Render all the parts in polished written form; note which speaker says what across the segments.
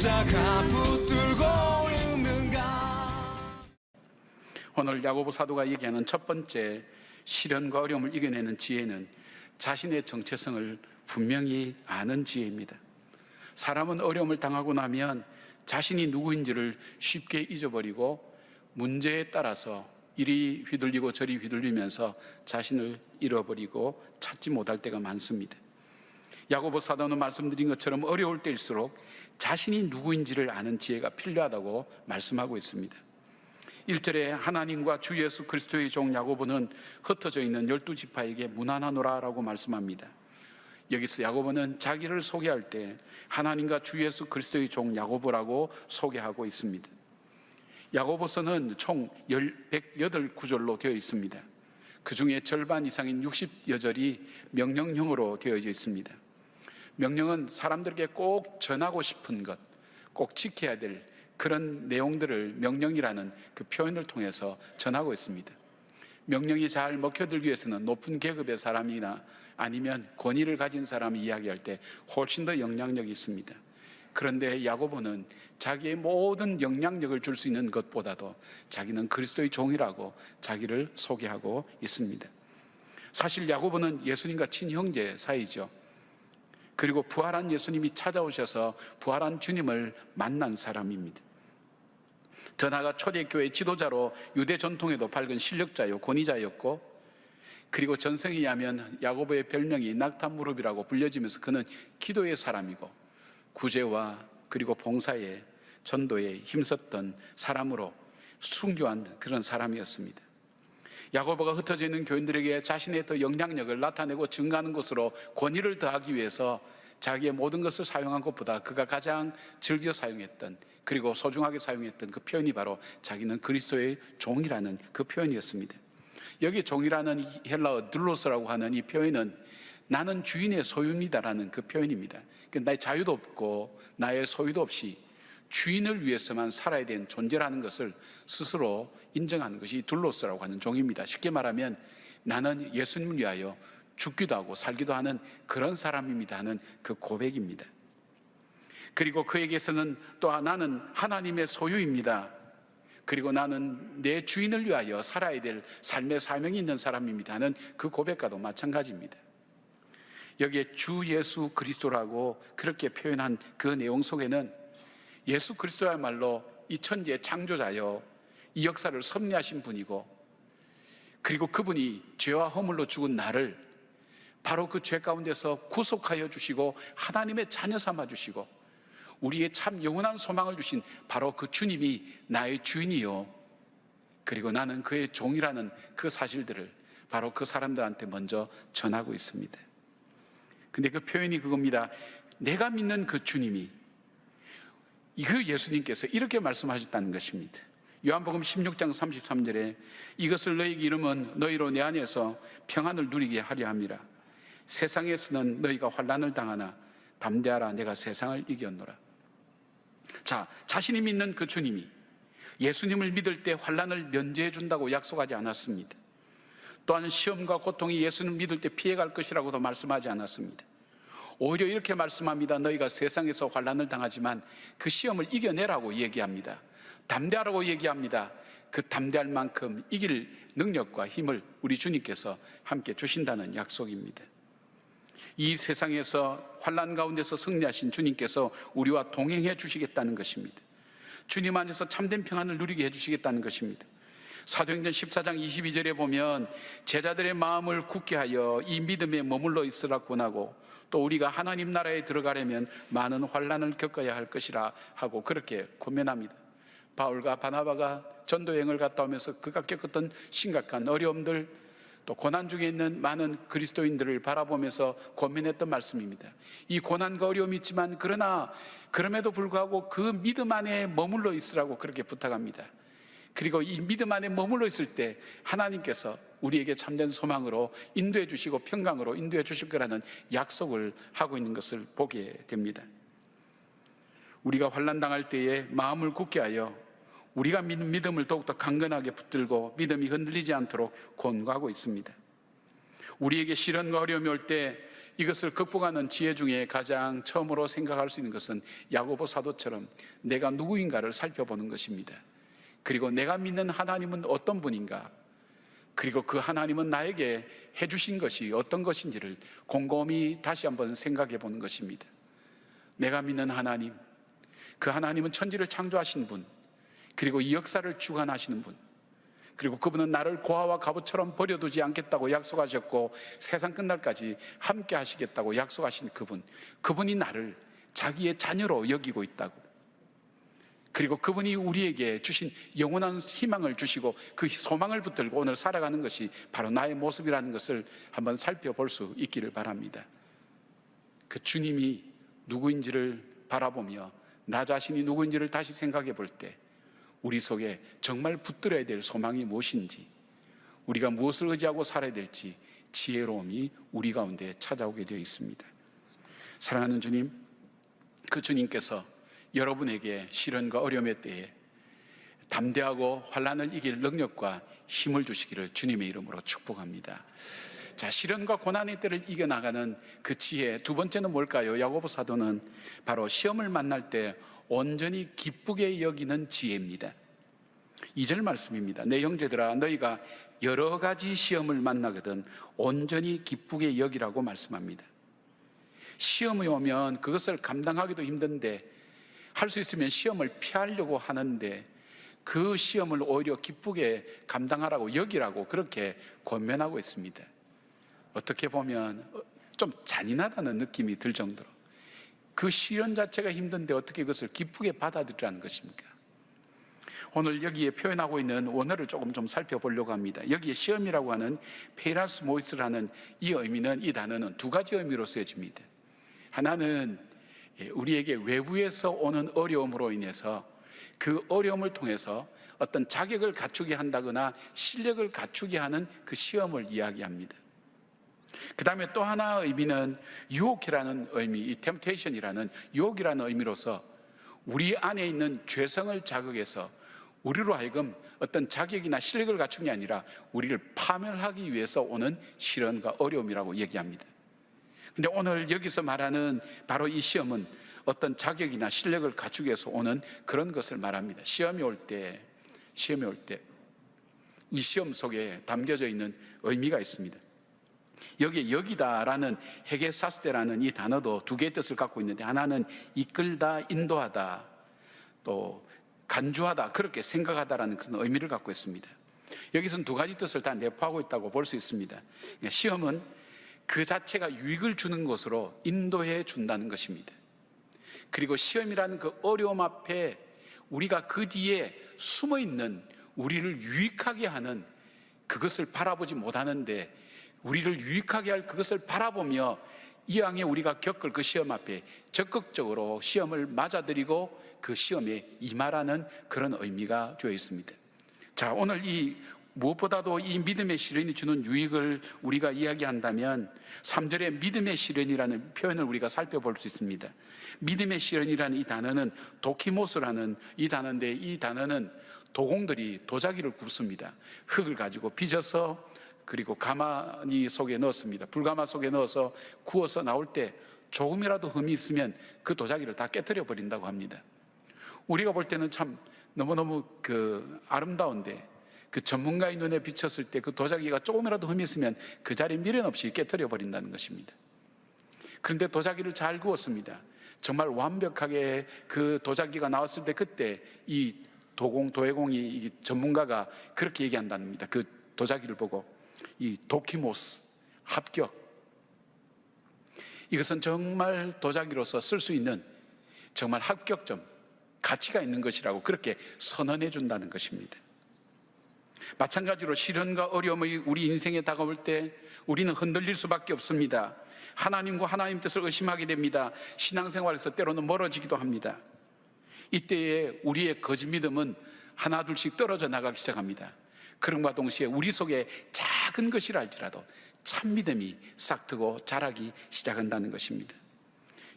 Speaker 1: 십자가 붙들고 있는가.
Speaker 2: 오늘 야고보 사도가 얘기하는 첫 번째 시련과 어려움을 이겨내는 지혜는 자신의 정체성을 분명히 아는 지혜입니다. 사람은 어려움을 당하고 나면 자신이 누구인지를 쉽게 잊어버리고 문제에 따라서 이리 휘둘리고 저리 휘둘리면서 자신을 잃어버리고 찾지 못할 때가 많습니다. 야고보 사도는 말씀드린 것처럼 어려울 때일수록 자신이 누구인지를 아는 지혜가 필요하다고 말씀하고 있습니다. 1절에 하나님과 주 예수 그리스도의 종 야고보는 흩어져 있는 12지파에게 문안하노라 라고 말씀합니다. 여기서 야고보는 자기를 소개할 때 하나님과 주 예수 그리스도의 종 야고보라고 소개하고 있습니다. 야고보서는 총 108구절로 되어 있습니다. 그 중에 절반 이상인 60여절이 명령형으로 되어져 있습니다. 명령은 사람들에게 꼭 전하고 싶은 것, 꼭 지켜야 될 그런 내용들을 명령이라는 그 표현을 통해서 전하고 있습니다. 명령이 잘 먹혀들기 위해서는 높은 계급의 사람이나 아니면 권위를 가진 사람이 이야기할 때 훨씬 더 영향력이 있습니다. 그런데 야고보는 자기의 모든 영향력을 줄 수 있는 것보다도 자기는 그리스도의 종이라고 자기를 소개하고 있습니다. 사실 야고보는 예수님과 친형제 사이죠. 그리고 부활한 예수님이 찾아오셔서 부활한 주님을 만난 사람입니다. 더 나아가 초대교회 지도자로 유대 전통에도 밝은 실력자요 권위자였고, 그리고 전생에 의하면 야고보의 별명이 낙타무릎이라고 불려지면서 그는 기도의 사람이고 구제와 그리고 봉사에 전도에 힘썼던 사람으로 순교한 그런 사람이었습니다. 야고보가 흩어져 있는 교인들에게 자신의 더 영향력을 나타내고 증가하는 것으로 권위를 더하기 위해서 자기의 모든 것을 사용한 것보다 그가 가장 즐겨 사용했던, 그리고 소중하게 사용했던 그 표현이 바로 자기는 그리스도의 종이라는 그 표현이었습니다. 여기 종이라는 헬라어 둘로스라고 하는 이 표현은 나는 주인의 소유입니다라는 그 표현입니다. 나의 자유도 없고 나의 소유도 없이 주인을 위해서만 살아야 되는 존재라는 것을 스스로 인정하는 것이 둘로스라고 하는 종입니다. 쉽게 말하면 나는 예수님을 위하여 죽기도 하고 살기도 하는 그런 사람입니다 하는 그 고백입니다. 그리고 그에게서는 또 나는 하나님의 소유입니다, 그리고 나는 내 주인을 위하여 살아야 될 삶의 사명이 있는 사람입니다 하는 그 고백과도 마찬가지입니다. 여기에 주 예수 그리스도라고 그렇게 표현한 그 내용 속에는 예수 그리스도야말로 이 천지의 창조자여 이 역사를 섭리하신 분이고, 그리고 그분이 죄와 허물로 죽은 나를 바로 그 죄 가운데서 구속하여 주시고 하나님의 자녀 삼아 주시고 우리의 참 영원한 소망을 주신 바로 그 주님이 나의 주인이요, 그리고 나는 그의 종이라는 그 사실들을 바로 그 사람들한테 먼저 전하고 있습니다. 근데 그 표현이 그겁니다. 내가 믿는 그 주님이, 그 예수님께서 이렇게 말씀하셨다는 것입니다. 요한복음 16장 33절에 이것을 너희에게 이르면 너희로 내 안에서 평안을 누리게 하려 함이라. 세상에서는 너희가 환난을 당하나 담대하라, 내가 세상을 이겼노라. 자, 자신이 믿는 그 주님이 예수님을 믿을 때 환난을 면제해 준다고 약속하지 않았습니다. 또한 시험과 고통이 예수님을 믿을 때 피해갈 것이라고도 말씀하지 않았습니다. 오히려 이렇게 말씀합니다. 너희가 세상에서 환난을 당하지만 그 시험을 이겨내라고 얘기합니다. 담대하라고 얘기합니다. 그 담대할 만큼 이길 능력과 힘을 우리 주님께서 함께 주신다는 약속입니다. 이 세상에서 환난 가운데서 승리하신 주님께서 우리와 동행해 주시겠다는 것입니다. 주님 안에서 참된 평안을 누리게 해주시겠다는 것입니다. 사도행전 14장 22절에 보면 제자들의 마음을 굳게 하여 이 믿음에 머물러 있으라 권하고, 또 우리가 하나님 나라에 들어가려면 많은 환난을 겪어야 할 것이라 하고 그렇게 권면합니다. 바울과 바나바가 전도여행을 갔다 오면서 그가 겪었던 심각한 어려움들, 또 고난 중에 있는 많은 그리스도인들을 바라보면서 권면했던 말씀입니다. 이 고난과 어려움이 있지만 그러나 그럼에도 불구하고 그 믿음 안에 머물러 있으라고 그렇게 부탁합니다. 그리고 이 믿음 안에 머물러 있을 때 하나님께서 우리에게 참된 소망으로 인도해 주시고 평강으로 인도해 주실 거라는 약속을 하고 있는 것을 보게 됩니다. 우리가 환난 당할 때에 마음을 굳게 하여 우리가 믿는 믿음을 더욱더 강건하게 붙들고 믿음이 흔들리지 않도록 권고하고 있습니다. 우리에게 시련과 어려움이 올 때 이것을 극복하는 지혜 중에 가장 처음으로 생각할 수 있는 것은 야고보 사도처럼 내가 누구인가를 살펴보는 것입니다. 그리고 내가 믿는 하나님은 어떤 분인가, 그리고 그 하나님은 나에게 해주신 것이 어떤 것인지를 곰곰이 다시 한번 생각해 보는 것입니다. 내가 믿는 하나님, 그 하나님은 천지를 창조하신 분, 그리고 이 역사를 주관하시는 분, 그리고 그분은 나를 고아와 갑옷처럼 버려두지 않겠다고 약속하셨고 세상 끝날까지 함께 하시겠다고 약속하신 그분이 나를 자기의 자녀로 여기고 있다고, 그리고 그분이 우리에게 주신 영원한 희망을 주시고 그 소망을 붙들고 오늘 살아가는 것이 바로 나의 모습이라는 것을 한번 살펴볼 수 있기를 바랍니다. 그 주님이 누구인지를 바라보며 나 자신이 누구인지를 다시 생각해 볼 때 우리 속에 정말 붙들어야 될 소망이 무엇인지, 우리가 무엇을 의지하고 살아야 될지 지혜로움이 우리 가운데 찾아오게 되어 있습니다. 사랑하는 주님, 그 주님께서 여러분에게 시련과 어려움의 때에 담대하고 환난을 이길 능력과 힘을 주시기를 주님의 이름으로 축복합니다. 자, 시련과 고난의 때를 이겨나가는 그 지혜, 두 번째는 뭘까요? 야고보 사도는 바로 시험을 만날 때 온전히 기쁘게 여기는 지혜입니다. 2절 말씀입니다. 내 형제들아, 너희가 여러 가지 시험을 만나거든 온전히 기쁘게 여기라고 말씀합니다. 시험이 오면 그것을 감당하기도 힘든데, 할 수 있으면 시험을 피하려고 하는데 그 시험을 오히려 기쁘게 감당하라고 여기라고 그렇게 권면하고 있습니다. 어떻게 보면 좀 잔인하다는 느낌이 들 정도로 그 시련 자체가 힘든데 어떻게 그것을 기쁘게 받아들이라는 것입니까? 오늘 여기에 표현하고 있는 원어를 조금 좀 살펴보려고 합니다. 여기에 시험이라고 하는 페이라스모이스라는 이 의미는, 이 단어는 두 가지 의미로 쓰여집니다. 하나는 우리에게 외부에서 오는 어려움으로 인해서 그 어려움을 통해서 어떤 자격을 갖추게 한다거나 실력을 갖추게 하는 그 시험을 이야기합니다. 그 다음에 또 하나의 의미는 유혹이라는 의미, 이 템테이션이라는 유혹이라는 의미로서 우리 안에 있는 죄성을 자극해서 우리로 하여금 어떤 자격이나 실력을 갖춘 게 아니라 우리를 파멸하기 위해서 오는 시련과 어려움이라고 얘기합니다. 근데 오늘 여기서 말하는 바로 이 시험은 어떤 자격이나 실력을 갖추기 위해서 오는 그런 것을 말합니다. 시험이 올 때 이 시험 속에 담겨져 있는 의미가 있습니다. 여기에 여기다라는 헤게사스테라는 이 단어도 두 개의 뜻을 갖고 있는데, 하나는 이끌다, 인도하다, 또 간주하다, 그렇게 생각하다라는 그런 의미를 갖고 있습니다. 여기서는 두 가지 뜻을 다 내포하고 있다고 볼 수 있습니다. 시험은 그 자체가 유익을 주는 것으로 인도해 준다는 것입니다. 그리고 시험이라는 그 어려움 앞에 우리가 그 뒤에 숨어 있는 우리를 유익하게 하는 그것을 바라보지 못하는데 우리를 유익하게 할 그것을 바라보며 이왕에 우리가 겪을 그 시험 앞에 적극적으로 시험을 맞아들이고 그 시험에 임하라는 그런 의미가 되어 있습니다. 자, 오늘 이 무엇보다도 이 믿음의 시련이 주는 유익을 우리가 이야기한다면 3절의 믿음의 시련이라는 표현을 우리가 살펴볼 수 있습니다. 믿음의 시련이라는 이 단어는 도키모스라는 이 단어인데, 이 단어는 도공들이 도자기를 굽습니다. 흙을 가지고 빚어서 그리고 가마니 속에 넣었습니다. 불가마 속에 넣어서 구워서 나올 때 조금이라도 흠이 있으면 그 도자기를 다 깨뜨려 버린다고 합니다. 우리가 볼 때는 참 너무너무 아름다운데 그 전문가의 눈에 비쳤을 때 그 도자기가 조금이라도 흠이 있으면 그 자리에 미련 없이 깨뜨려 버린다는 것입니다. 그런데 도자기를 잘 구웠습니다. 정말 완벽하게 그 도자기가 나왔을 때 그때 이 도예공이 이 전문가가 그렇게 얘기한답니다. 그 도자기를 보고 이 도키모스, 합격, 이것은 정말 도자기로서 쓸 수 있는 정말 합격점, 가치가 있는 것이라고 그렇게 선언해 준다는 것입니다. 마찬가지로 시련과 어려움이 우리 인생에 다가올 때 우리는 흔들릴 수밖에 없습니다. 하나님과 하나님 뜻을 의심하게 됩니다. 신앙생활에서 때로는 멀어지기도 합니다. 이때에 우리의 거짓 믿음은 하나 둘씩 떨어져 나가기 시작합니다. 그런과 동시에 우리 속에 작은 것이라 할지라도 참 믿음이 싹트고 자라기 시작한다는 것입니다.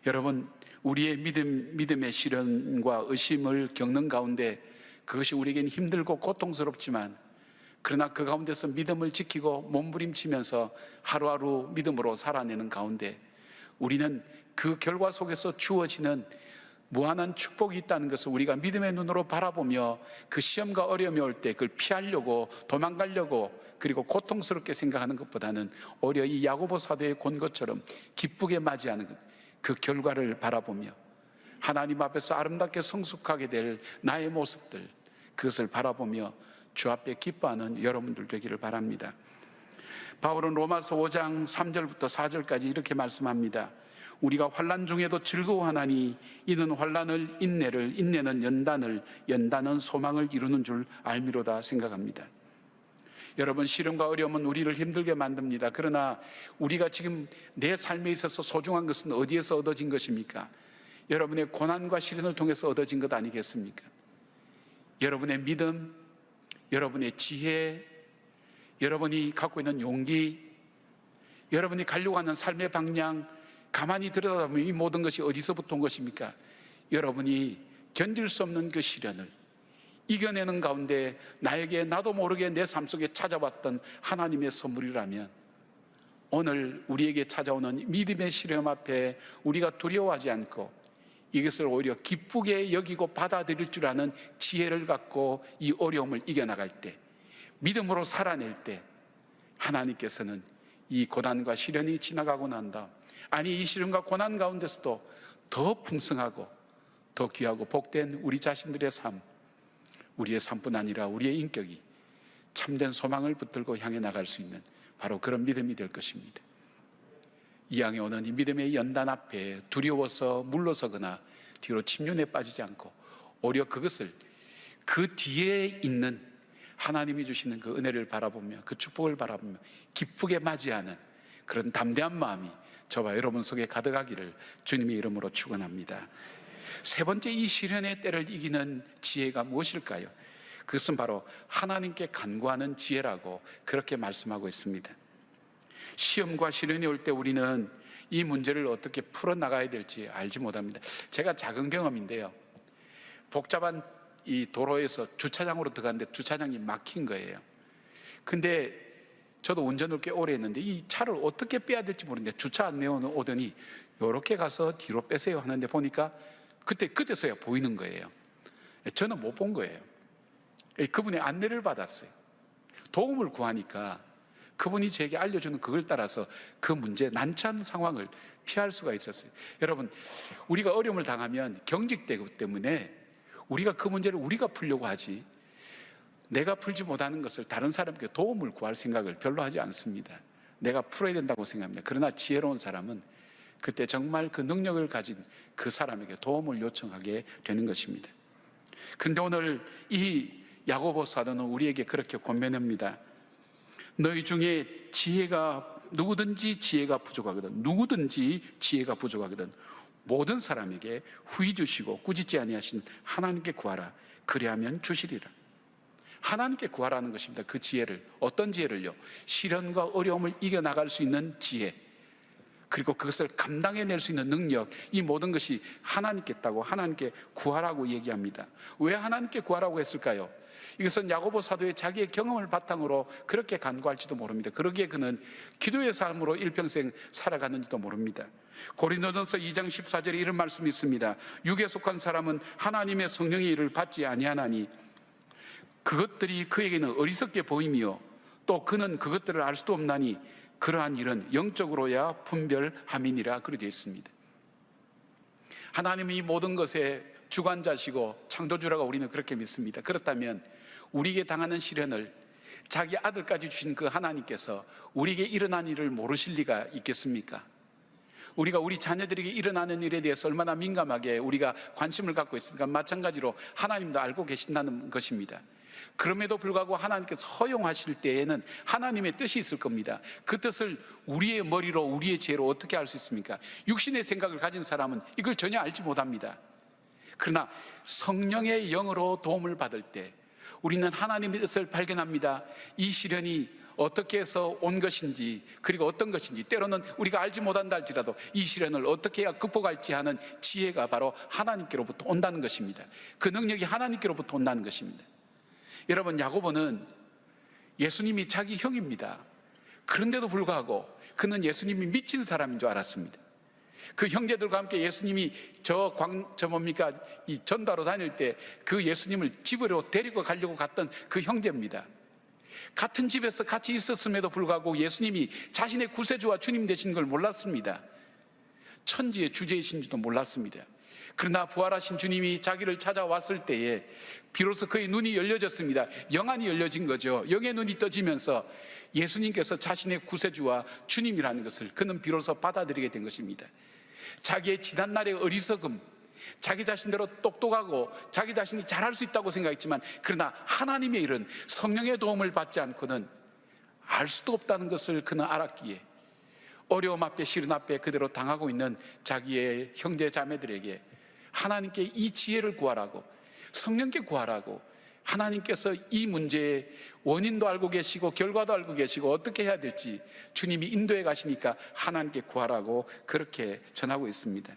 Speaker 2: 여러분, 우리의 믿음의 시련과 의심을 겪는 가운데 그것이 우리에겐 힘들고 고통스럽지만 그러나 그 가운데서 믿음을 지키고 몸부림치면서 하루하루 믿음으로 살아내는 가운데 우리는 그 결과 속에서 주어지는 무한한 축복이 있다는 것을 우리가 믿음의 눈으로 바라보며 그 시험과 어려움이 올 때 그걸 피하려고 도망가려고 그리고 고통스럽게 생각하는 것보다는 오히려 이 야고보 사도의 본 것처럼 기쁘게 맞이하는 것, 그 결과를 바라보며 하나님 앞에서 아름답게 성숙하게 될 나의 모습들, 그것을 바라보며 주 앞에 기뻐하는 여러분들 되기를 바랍니다. 바울은 로마서 5장 3절부터 4절까지 이렇게 말씀합니다. 우리가 환난 중에도 즐거워하나니 이는 환난을 인내를, 인내는 연단을, 연단은 소망을 이루는 줄 알미로다 생각합니다. 여러분, 시련과 어려움은 우리를 힘들게 만듭니다. 그러나 우리가 지금 내 삶에 있어서 소중한 것은 어디에서 얻어진 것입니까? 여러분의 고난과 시련을 통해서 얻어진 것 아니겠습니까? 여러분의 믿음, 여러분의 지혜, 여러분이 갖고 있는 용기, 여러분이 가려고 하는 삶의 방향, 가만히 들여다보면 이 모든 것이 어디서부터 온 것입니까? 여러분이 견딜 수 없는 그 시련을 이겨내는 가운데 나에게 나도 모르게 내 삶 속에 찾아왔던 하나님의 선물이라면 오늘 우리에게 찾아오는 믿음의 시련 앞에 우리가 두려워하지 않고 이것을 오히려 기쁘게 여기고 받아들일 줄 아는 지혜를 갖고 이 어려움을 이겨나갈 때, 믿음으로 살아낼 때 하나님께서는 이 고난과 시련이 지나가고 난 다음, 아니 이 시련과 고난 가운데서도 더 풍성하고 더 귀하고 복된 우리 자신들의 삶, 우리의 삶뿐 아니라 우리의 인격이 참된 소망을 붙들고 향해 나갈 수 있는 바로 그런 믿음이 될 것입니다. 이 향해 오는 이 믿음의 연단 앞에 두려워서 물러서거나 뒤로 침륜에 빠지지 않고 오히려 그것을 그 뒤에 있는 하나님이 주시는 그 은혜를 바라보며 그 축복을 바라보며 기쁘게 맞이하는 그런 담대한 마음이 저와 여러분 속에 가득하기를 주님의 이름으로 축원합니다. 세 번째, 이 시련의 때를 이기는 지혜가 무엇일까요? 그것은 바로 하나님께 간구하는 지혜라고 그렇게 말씀하고 있습니다. 시험과 시련이 올 때 우리는 이 문제를 어떻게 풀어나가야 될지 알지 못합니다. 제가 작은 경험인데요, 복잡한 이 도로에서 주차장으로 들어갔는데 주차장이 막힌 거예요. 근데 저도 운전을 꽤 오래 했는데 이 차를 어떻게 빼야 될지 모르는데 주차 안내 오더니 이렇게 가서 뒤로 빼세요 하는데 보니까 그때서야 보이는 거예요. 저는 못 본 거예요. 그분의 안내를 받았어요. 도움을 구하니까 그분이 제게 알려주는 그걸 따라서 그 문제, 난처한 상황을 피할 수가 있었어요. 여러분, 우리가 어려움을 당하면 경직되기 때문에 우리가 그 문제를 우리가 풀려고 하지, 내가 풀지 못하는 것을 다른 사람에게 도움을 구할 생각을 별로 하지 않습니다. 내가 풀어야 된다고 생각합니다. 그러나 지혜로운 사람은 그때 정말 그 능력을 가진 그 사람에게 도움을 요청하게 되는 것입니다. 그런데 오늘 이 야고보 사도는 우리에게 그렇게 권면합니다. 너희 중에 누구든지 지혜가 부족하거든 모든 사람에게 후히 주시고 꾸짖지 아니하신 하나님께 구하라. 그리하면 주시리라. 하나님께 구하라는 것입니다. 그 지혜를. 어떤 지혜를요? 시련과 어려움을 이겨나갈 수 있는 지혜, 그리고 그것을 감당해낼 수 있는 능력, 이 모든 것이 하나님께 있다고 하나님께 구하라고 얘기합니다. 왜 하나님께 구하라고 했을까요? 이것은 야고보 사도의 자기의 경험을 바탕으로 그렇게 간구할지도 모릅니다. 그러기에 그는 기도의 삶으로 일평생 살아가는지도 모릅니다. 고린도전서 2장 14절에 이런 말씀이 있습니다. 육에 속한 사람은 하나님의 성령의 일을 받지 아니하나니 그것들이 그에게는 어리석게 보이며 또 그는 그것들을 알 수도 없나니 그러한 일은 영적으로야 분별함이니라. 그렇게 되어 있습니다. 하나님이 모든 것의 주관자시고 창조주라고 우리는 그렇게 믿습니다. 그렇다면 우리에게 당하는 시련을 자기 아들까지 주신 그 하나님께서 우리에게 일어난 일을 모르실 리가 있겠습니까? 우리가 우리 자녀들에게 일어나는 일에 대해서 얼마나 민감하게 우리가 관심을 갖고 있습니까? 마찬가지로 하나님도 알고 계신다는 것입니다. 그럼에도 불구하고 하나님께서 허용하실 때에는 하나님의 뜻이 있을 겁니다. 그 뜻을 우리의 머리로, 우리의 지혜로 어떻게 알 수 있습니까? 육신의 생각을 가진 사람은 이걸 전혀 알지 못합니다. 그러나 성령의 영으로 도움을 받을 때 우리는 하나님의 뜻을 발견합니다. 이 시련이 어떻게 해서 온 것인지, 그리고 어떤 것인지, 때로는 우리가 알지 못한다 할지라도 이 시련을 어떻게 해야 극복할지 하는 지혜가 바로 하나님께로부터 온다는 것입니다. 그 능력이 하나님께로부터 온다는 것입니다. 여러분, 야고보는 예수님이 자기 형입니다. 그런데도 불구하고 그는 예수님이 미친 사람인 줄 알았습니다. 그 형제들과 함께 예수님이 이 전도하러 다닐 때 그 예수님을 집으로 데리고 가려고 갔던 그 형제입니다. 같은 집에서 같이 있었음에도 불구하고 예수님이 자신의 구세주와 주님 되신 걸 몰랐습니다. 천지의 주제이신지도 몰랐습니다. 그러나 부활하신 주님이 자기를 찾아왔을 때에 비로소 그의 눈이 열려졌습니다. 영안이 열려진 거죠. 영의 눈이 떠지면서 예수님께서 자신의 구세주와 주님이라는 것을 그는 비로소 받아들이게 된 것입니다. 자기의 지난날의 어리석음, 자기 자신대로 똑똑하고 자기 자신이 잘할 수 있다고 생각했지만 그러나 하나님의 일은 성령의 도움을 받지 않고는 알 수도 없다는 것을 그는 알았기에 어려움 앞에 시련 앞에 그대로 당하고 있는 자기의 형제 자매들에게 하나님께 이 지혜를 구하라고, 성령께 구하라고, 하나님께서 이 문제의 원인도 알고 계시고 결과도 알고 계시고 어떻게 해야 될지 주님이 인도해 가시니까 하나님께 구하라고 그렇게 전하고 있습니다.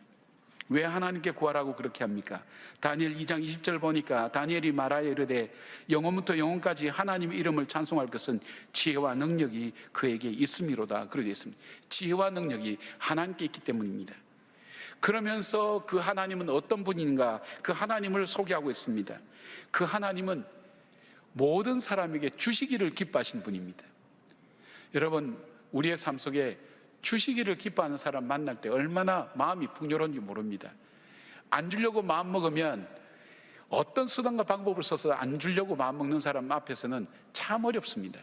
Speaker 2: 왜 하나님께 구하라고 그렇게 합니까? 다니엘 2장 20절 보니까 다니엘이 말하여 이르되 영원부터 영원까지 하나님의 이름을 찬송할 것은 지혜와 능력이 그에게 있음이로다. 그렇게 되어 있습니다. 지혜와 능력이 하나님께 있기 때문입니다. 그러면서 그 하나님은 어떤 분인가, 그 하나님을 소개하고 있습니다. 그 하나님은 모든 사람에게 주시기를 기뻐하신 분입니다. 여러분, 우리의 삶 속에 주시기를 기뻐하는 사람 만날 때 얼마나 마음이 풍요로운지 모릅니다. 안 주려고 마음 먹으면 어떤 수단과 방법을 써서 안 주려고 마음 먹는 사람 앞에서는 참 어렵습니다.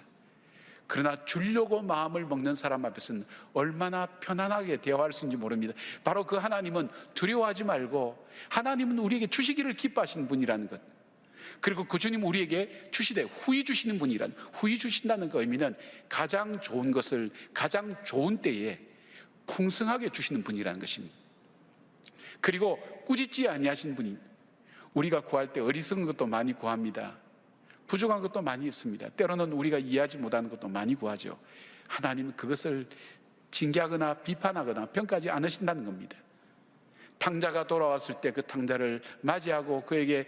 Speaker 2: 그러나 주려고 마음을 먹는 사람 앞에서는 얼마나 편안하게 대화할 수 있는지 모릅니다. 바로 그 하나님은 두려워하지 말고 하나님은 우리에게 주시기를 기뻐하시는 분이라는 것, 그리고 그 주님 우리에게 주시되 후히 주시는 분이란, 후히 주신다는 그 의미는 가장 좋은 것을 가장 좋은 때에 풍성하게 주시는 분이라는 것입니다. 그리고 꾸짖지 아니하신 분이, 우리가 구할 때 어리석은 것도 많이 구합니다. 부족한 것도 많이 있습니다. 때로는 우리가 이해하지 못하는 것도 많이 구하죠. 하나님은 그것을 징계하거나 비판하거나 평가하지 않으신다는 겁니다. 탕자가 돌아왔을 때 그 탕자를 맞이하고 그에게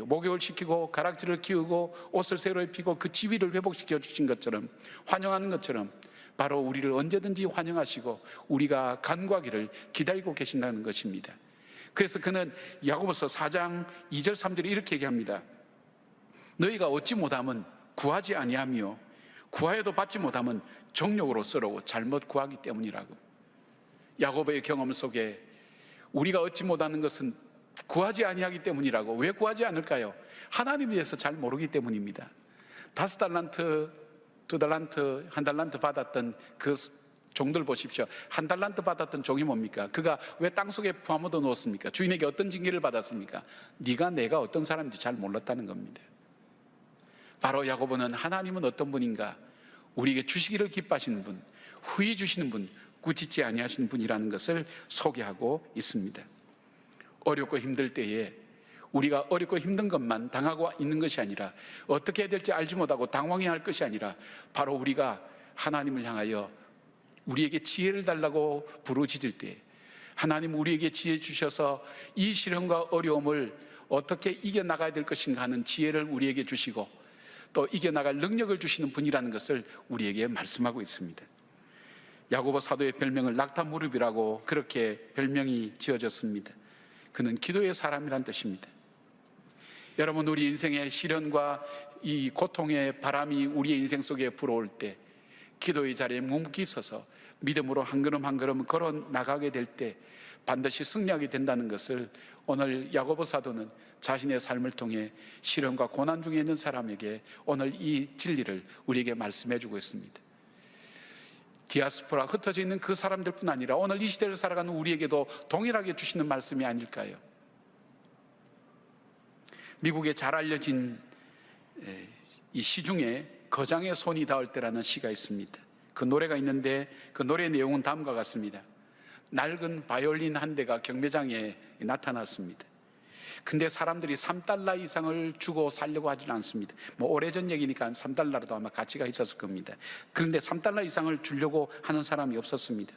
Speaker 2: 목욕을 시키고 가락지를 키우고 옷을 새로 입히고 그 지위를 회복시켜 주신 것처럼, 환영하는 것처럼 바로 우리를 언제든지 환영하시고 우리가 간구하기를 기다리고 계신다는 것입니다. 그래서 그는 야고보서 4장 2절 3절에 이렇게 얘기합니다. 너희가 얻지 못하면 구하지 아니하며 구하여도 받지 못하면 정욕으로 썰어고 잘못 구하기 때문이라고. 야고보의 경험 속에 우리가 얻지 못하는 것은 구하지 아니하기 때문이라고. 왜 구하지 않을까요? 하나님에 대해서 잘 모르기 때문입니다. 5달란트, 2달란트, 1달란트 받았던 그 종들 보십시오. 1달란트 받았던 종이 뭡니까? 그가 왜 땅속에 파묻어 놓았습니까? 주인에게 어떤 징계를 받았습니까? 네가 내가 어떤 사람인지 잘 몰랐다는 겁니다. 바로 야고보는 하나님은 어떤 분인가, 우리에게 주시기를 기뻐하시는 분, 후히 주시는 분, 꾸짖지 아니하시는 분이라는 것을 소개하고 있습니다. 어렵고 힘들 때에 우리가 어렵고 힘든 것만 당하고 있는 것이 아니라 어떻게 해야 될지 알지 못하고 당황해야 할 것이 아니라 바로 우리가 하나님을 향하여 우리에게 지혜를 달라고 부르짖을 때 하나님 우리에게 지혜 주셔서 이 시련과 어려움을 어떻게 이겨나가야 될 것인가 하는 지혜를 우리에게 주시고 또 이겨나갈 능력을 주시는 분이라는 것을 우리에게 말씀하고 있습니다. 야고보 사도의 별명을 낙타무릎이라고 그렇게 별명이 지어졌습니다. 그는 기도의 사람이란 뜻입니다. 여러분, 우리 인생의 시련과 이 고통의 바람이 우리의 인생 속에 불어올 때 기도의 자리에 묵묵히 서서 믿음으로 한 걸음 한 걸음 걸어 나가게 될 때 반드시 승리하게 된다는 것을 오늘 야고보 사도는 자신의 삶을 통해 시련과 고난 중에 있는 사람에게 오늘 이 진리를 우리에게 말씀해 주고 있습니다. 디아스포라 흩어져 있는 그 사람들뿐 아니라 오늘 이 시대를 살아가는 우리에게도 동일하게 주시는 말씀이 아닐까요? 미국에 잘 알려진 이 시 중에 거장의 손이 닿을 때라는 시가 있습니다. 그 노래가 있는데 그 노래 내용은 다음과 같습니다. 낡은 바이올린 한 대가 경매장에 나타났습니다. 근데 사람들이 3달러 이상을 주고 살려고 하지는 않습니다. 오래전 얘기니까 3달러라도 아마 가치가 있었을 겁니다. 그런데 3달러 이상을 주려고 하는 사람이 없었습니다.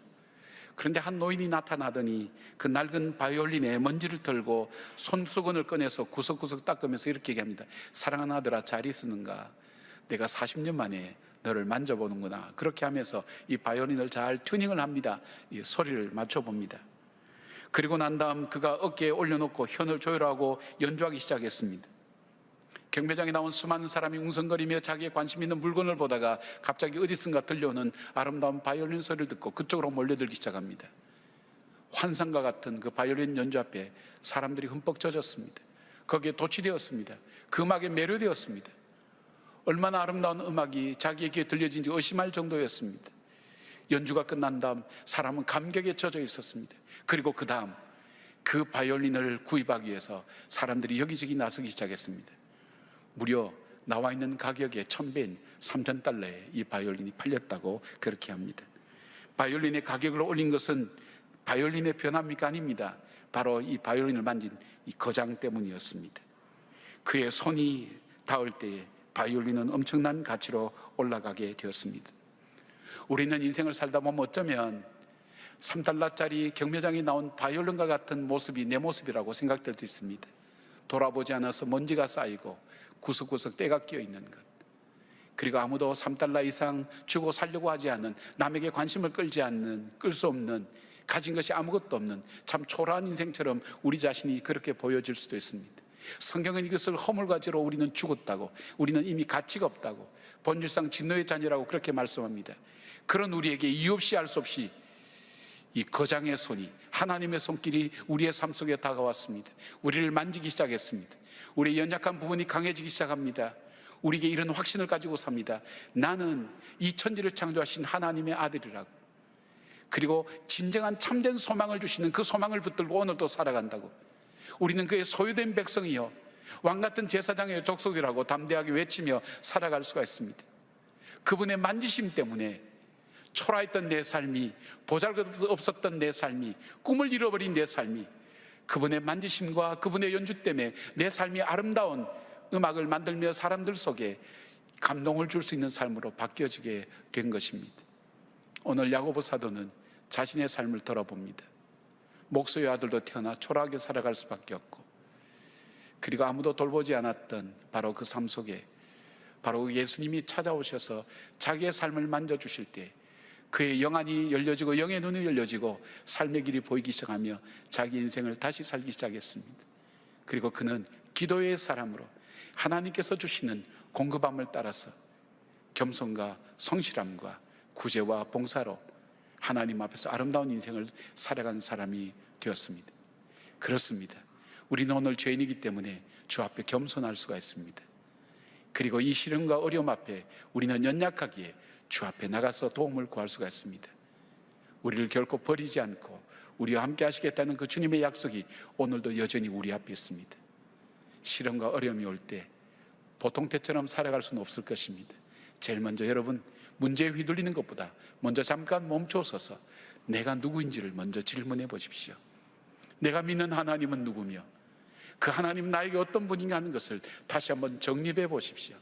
Speaker 2: 그런데 한 노인이 나타나더니 그 낡은 바이올린에 먼지를 털고 손수건을 꺼내서 구석구석 닦으면서 이렇게 얘기합니다. 사랑하는 아들아, 잘 있었는가? 내가 40년 만에 너를 만져보는구나. 그렇게 하면서 이 바이올린을 잘 튜닝을 합니다. 이 소리를 맞춰봅니다. 그리고 난 다음 그가 어깨에 올려놓고 현을 조율하고 연주하기 시작했습니다. 경매장에 나온 수많은 사람이 웅성거리며 자기의 관심 있는 물건을 보다가 갑자기 어디선가 들려오는 아름다운 바이올린 소리를 듣고 그쪽으로 몰려들기 시작합니다. 환상과 같은 그 바이올린 연주 앞에 사람들이 흠뻑 젖었습니다. 거기에 도취되었습니다. 그 음악에 매료되었습니다. 얼마나 아름다운 음악이 자기에게 들려진지 의심할 정도였습니다. 연주가 끝난 다음 사람은 감격에 젖어 있었습니다. 그리고 그 다음 그 바이올린을 구입하기 위해서 사람들이 여기저기 나서기 시작했습니다. 무려 나와 있는 가격의 1000배인 $3,000에 이 바이올린이 팔렸다고 그렇게 합니다. 바이올린의 가격을 올린 것은 바이올린의 변화입니까? 아닙니다. 바로 이 바이올린을 만진 이 거장 때문이었습니다. 그의 손이 닿을 때에 바이올린은 엄청난 가치로 올라가게 되었습니다. 우리는 인생을 살다 보면 어쩌면 $3짜리 경매장에 나온 바이올린과 같은 모습이 내 모습이라고 생각될 수 있습니다. 돌아보지 않아서 먼지가 쌓이고 구석구석 때가 끼어 있는 것, 그리고 아무도 $3 이상 주고 살려고 하지 않는, 남에게 관심을 끌지 않는, 끌 수 없는, 가진 것이 아무것도 없는 참 초라한 인생처럼 우리 자신이 그렇게 보여질 수도 있습니다. 성경은 이것을 허물과지로 우리는 죽었다고, 우리는 이미 가치가 없다고, 본질상 진노의 자녀라고 그렇게 말씀합니다. 그런 우리에게 이유 없이 알 수 없이 이 거장의 손이, 하나님의 손길이 우리의 삶 속에 다가왔습니다. 우리를 만지기 시작했습니다. 우리의 연약한 부분이 강해지기 시작합니다. 우리에게 이런 확신을 가지고 삽니다. 나는 이 천지를 창조하신 하나님의 아들이라고, 그리고 진정한 참된 소망을 주시는 그 소망을 붙들고 오늘도 살아간다고, 우리는 그의 소유된 백성이요 왕같은 제사장의 족속이라고 담대하게 외치며 살아갈 수가 있습니다. 그분의 만지심 때문에 초라했던 내 삶이, 보잘것없었던 내 삶이, 꿈을 잃어버린 내 삶이 그분의 만지심과 그분의 연주 때문에 내 삶이 아름다운 음악을 만들며 사람들 속에 감동을 줄 수 있는 삶으로 바뀌어지게 된 것입니다. 오늘 야고보 사도는 자신의 삶을 돌아봅니다. 목소의 아들로 태어나 초라하게 살아갈 수밖에 없고, 그리고 아무도 돌보지 않았던 바로 그 삶 속에 바로 예수님이 찾아오셔서 자기의 삶을 만져주실 때 그의 영안이 열려지고 영의 눈이 열려지고 삶의 길이 보이기 시작하며 자기 인생을 다시 살기 시작했습니다. 그리고 그는 기도의 사람으로 하나님께서 주시는 공급함을 따라서 겸손과 성실함과 구제와 봉사로 하나님 앞에서 아름다운 인생을 살아가는 사람이 되었습니다. 그렇습니다. 우리는 오늘 죄인이기 때문에 주 앞에 겸손할 수가 있습니다. 그리고 이 시련과 어려움 앞에 우리는 연약하기에 주 앞에 나가서 도움을 구할 수가 있습니다. 우리를 결코 버리지 않고 우리와 함께 하시겠다는 그 주님의 약속이 오늘도 여전히 우리 앞에 있습니다. 시련과 어려움이 올 때 보통 때처럼 살아갈 수는 없을 것입니다. 제일 먼저 여러분, 문제에 휘둘리는 것보다 먼저 잠깐 멈춰서서 내가 누구인지를 먼저 질문해 보십시오. 내가 믿는 하나님은 누구며 그 하나님 나에게 어떤 분인가 하는 것을 다시 한번 정립해 보십시오.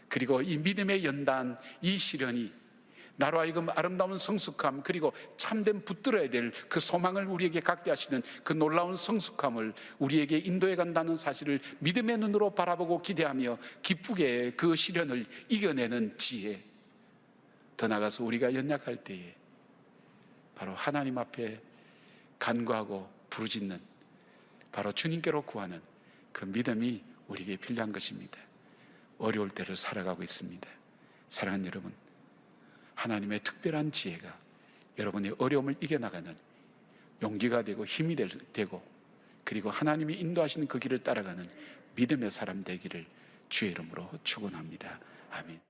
Speaker 2: 그리고 이 믿음의 연단, 이 시련이 나로 하여금 아름다운 성숙함, 그리고 참된 붙들어야 될 그 소망을 우리에게 갖게 하시는 그 놀라운 성숙함을 우리에게 인도해 간다는 사실을 믿음의 눈으로 바라보고 기대하며 기쁘게 그 시련을 이겨내는 지혜, 더 나아가서 우리가 연약할 때에 바로 하나님 앞에 간구하고 부르짖는, 바로 주님께로 구하는 그 믿음이 우리에게 필요한 것입니다. 어려울 때를 살아가고 있습니다. 사랑하는 여러분, 하나님의 특별한 지혜가 여러분의 어려움을 이겨나가는 용기가 되고 힘이 되고, 그리고 하나님이 인도하시는 그 길을 따라가는 믿음의 사람 되기를 주의 이름으로 축원합니다. 아멘.